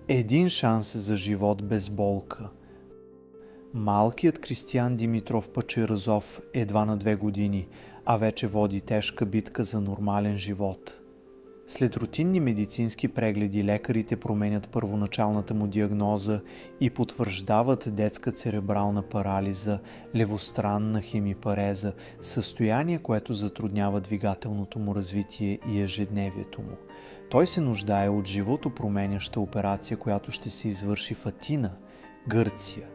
Един шанс за живот без болка. Малкият Кристиян Димитров Пачеразов едва на 2 години, а вече води тежка битка за нормален живот. След рутинни медицински прегледи лекарите променят първоначалната му диагноза и потвърждават детска церебрална парализа, левостранна хемипареза, състояние, което затруднява двигателното му развитие и ежедневието му. Той се нуждае от живото променяща операция, която ще се извърши в Атина, Гърция.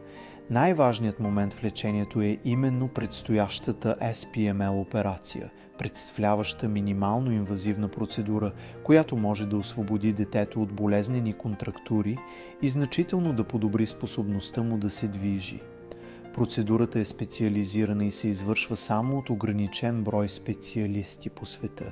Най-важният момент в лечението е именно предстоящата SPML операция, представляваща минимално инвазивна процедура, която може да освободи детето от болезнени контрактури и значително да подобри способността му да се движи. Процедурата е специализирана и се извършва само от ограничен брой специалисти по света.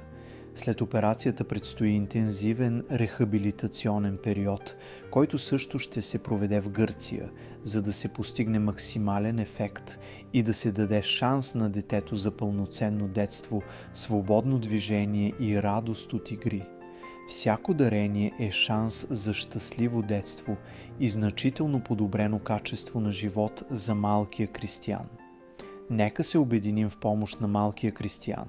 След операцията предстои интензивен рехабилитационен период, който също ще се проведе в Гърция, за да се постигне максимален ефект и да се даде шанс на детето за пълноценно детство, свободно движение и радост от игри. Всяко дарение е шанс за щастливо детство и значително подобрено качество на живот за малкия Кристиян. Нека се обединим в помощ на малкия Кристиян.